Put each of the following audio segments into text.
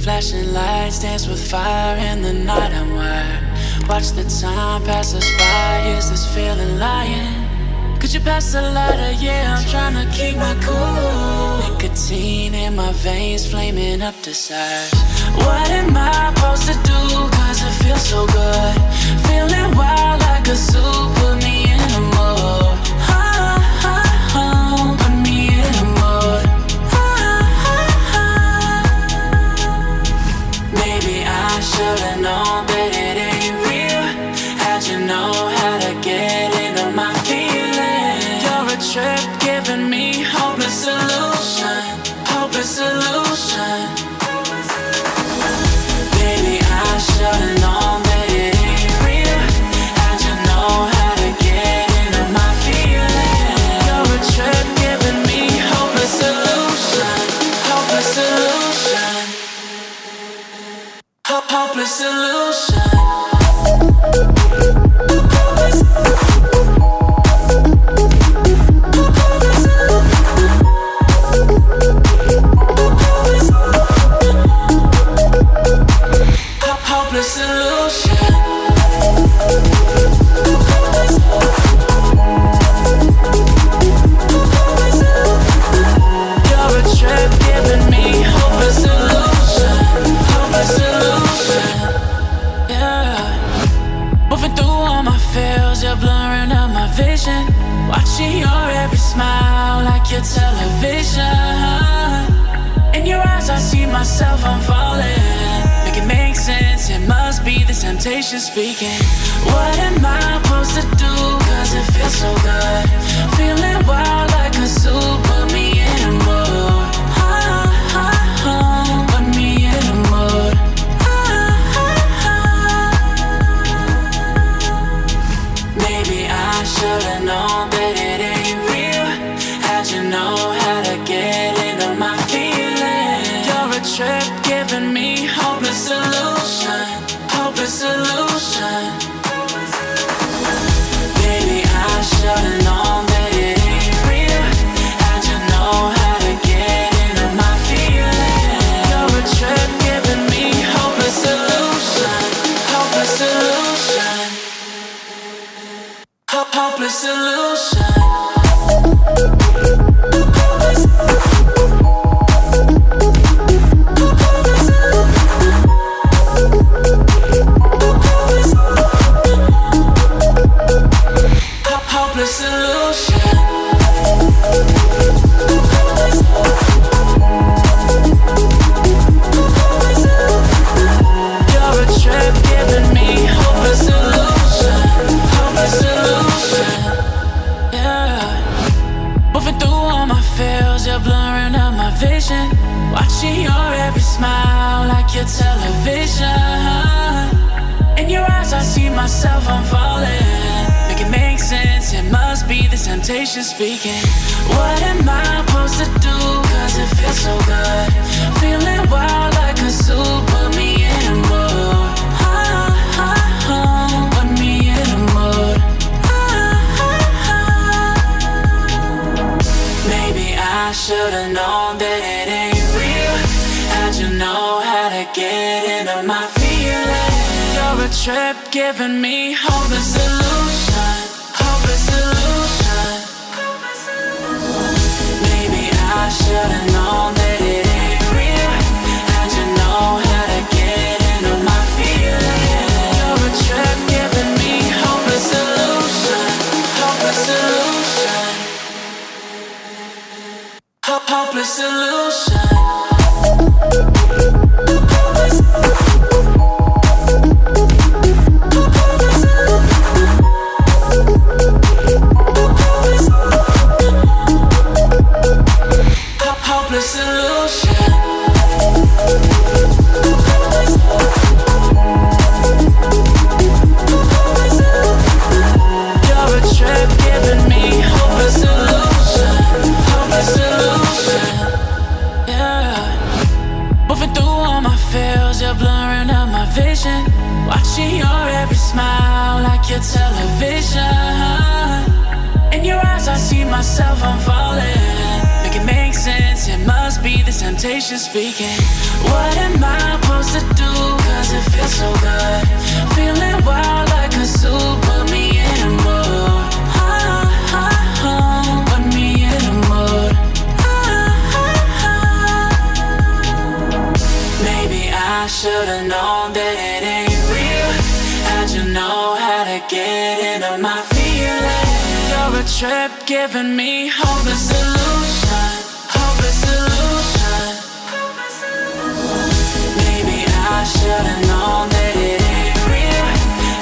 Flashing lights dance with fire in the night. I'm wired. Watch the time pass us by. Is this feeling lying? Could you pass the lighter? Yeah, I'm trying to keep my cool. Nicotine in my veins, flaming up desires. What am I supposed to do? Cause it feels so good. Feeling wild like a zoo. Put me in a mood. Put me in a mood. Maybe I should've known that it ain't real. How'd you know how to get into my feelings? You're a trip giving me hopeless solution. Hopeless solution. Baby, I should've known that it ain't real. How'd you know how to get into my feelings? You're a trip giving me hopeless solution. Hopeless solution. Hopeless solution. Hopeless solution. You're a trip giving me hopeless solution. Hopeless solution. Yeah. Moving through all my feels, you're blurring out my vision. Watching your every smile like your television. In your eyes I see myself, I'm falling. Make it make sense, it must be the temptation speaking. What am I supposed to do? Cause it feels so good. Feeling wild like a zoo. Put me in a mood. Put me in a mood. Maybe I should've known that it ain't real. How'd you know how to get into my feelings? You're a trip giving me hopeless solution. Hopeless solution. Baby, I should've known that it ain't real. How'd you know how to get into my feelings? You're a trip giving me hopeless solution. Hopeless solution. Hopeless solution. Hopeless solution. You're a trip giving me hopeless solution. Hopeless solution. Yeah. Moving through all my feels, you're blurring out my vision. Watching your every smile like your television. In your eyes I see myself, I'm falling. Make it make sense, it must be the temptation speaking. What am I supposed to do? Cause it feels so good. Feeling wild like a zoo. Put me in a mood. Put me in a mood. Maybe I should've known that it ain't real. How'd you know how to get into my feelings? You're a trip giving me hopeless solution. Hopeless solution. Maybe I should've known that it ain't real. How'd you know how to get into my feelings? You're a trip giving me hopeless solution. Hopeless solution. Hopeless solution. Hopeless solution. You're a trip giving me hopeless solution. Hopeless solution. Yeah. Moving through all my feels, you're blurring out my vision. Watching your every smile like your television. In your eyes I see myself, I'm falling. Make it make sense, it must be the same temptation speaking. What am I supposed to do? Cause it feels so good. Feeling wild like a zoo. Put me in a mood. Put me in a mood. Maybe I should've known that it ain't real. How'd you know how to get into my feelings? You're a trip giving me hopeless illusion. Hopeless illusion. Maybe I should've known that it ain't real.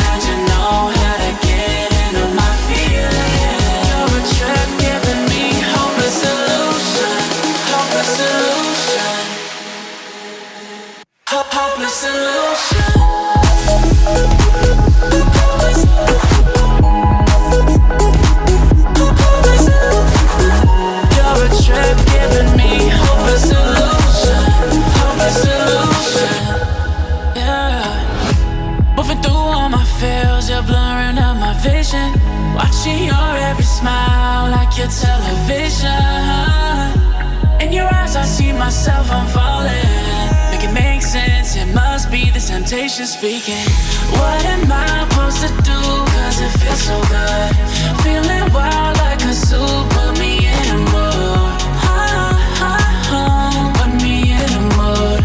How'd you know how to get into my feelings? You're a trip giving me hopeless illusion. Hopeless illusion. Hopeless illusion. You're a trip giving me hopeless illusion. Hopeless illusion. Yeah. Moving through all my feels, you're blurring out my vision. Watching your every smile like your television. In your eyes I see myself, I'm falling. Make it make sense, it must be the temptation speaking. What am I supposed to do? Cause it feels so good. Feeling wild like a zoo. Put me in a mood. Put me in a mood.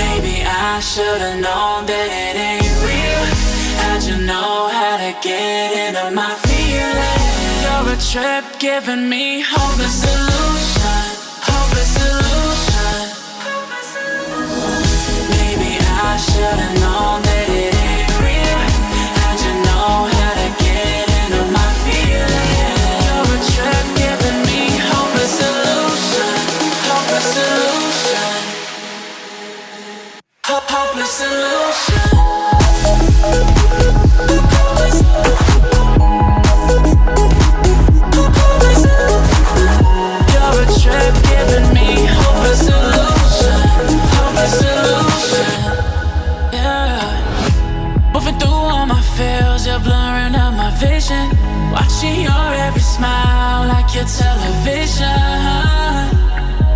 Maybe I should've known that it ain't real. How'd you know how to get into my feelings? You're a trip giving me hopeless illusion. Hopeless illusion. Maybe I should've known that it ain't real. How'd you know how to get into my feelings? You're a trip giving me hopeless illusion. Hopeless illusion. Hopeless illusion. You're a trip giving me hopeless illusion. Hopeless illusion. Yeah. Moving through all my feels, you're blurring out my vision. Watching your every smile like your television.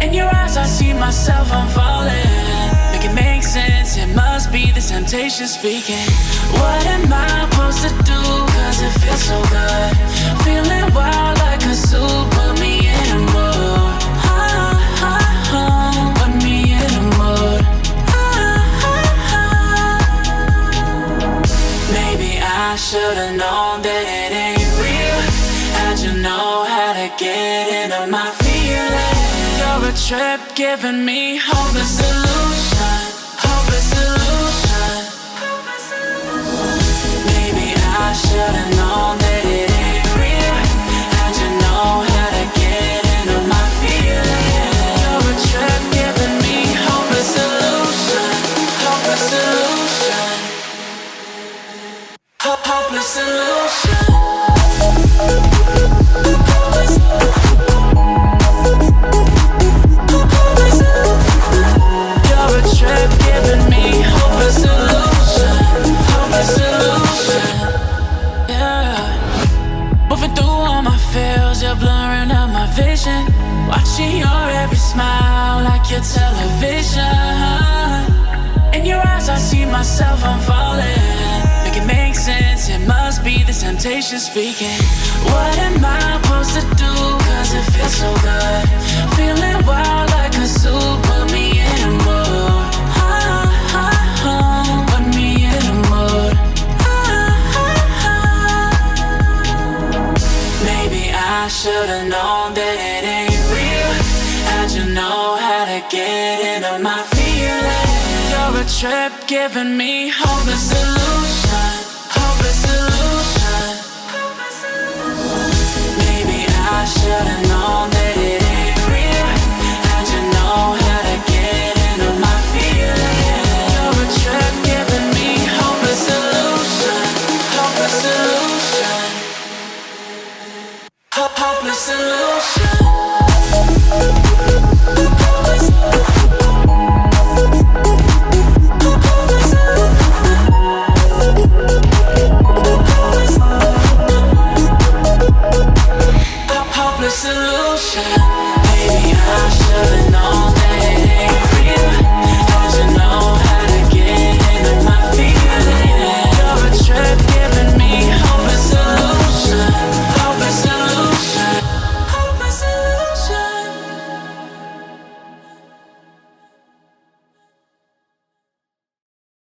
In your eyes I see myself, I'm falling. Make it make sense, it must be the temptation speaking. What am I supposed to do? Cause it feels so good. Feeling wild like a zoo. Put me in a mood. Put me in a mood. Maybe I should've known that it ain't real. How'd you know how to get into my feelings? You're a trip giving me hopeless illusion. Hopeless illusion. Maybe I should've known that it ain't real. How'd you know how to get into my feelings? You're a trip giving me hopeless illusion. Hopeless illusion. Hopeless illusion. You're a trip giving me hopeless illusion. Hopeless illusion. Yeah. Moving through all my feels, you're blurring out my vision. Watching your every smile like your television. In your eyes I see myself, I'm falling. Make it make sense, it must be the temptation speaking. What am I supposed to do? Cause it feels so good. Feeling wild like a zoo. Put me in a mood. Put me in a mood. Maybe I should've known that it ain't real. How'd you know how to get into my feelings? You're a trip giving me hopeless illusion. Hopeless illusion. Maybe I should've known that it ain't real. How'd you know how to get into my feelings? You're a trip giving me hopeless illusion. Hopeless illusion. Hopeless illusion.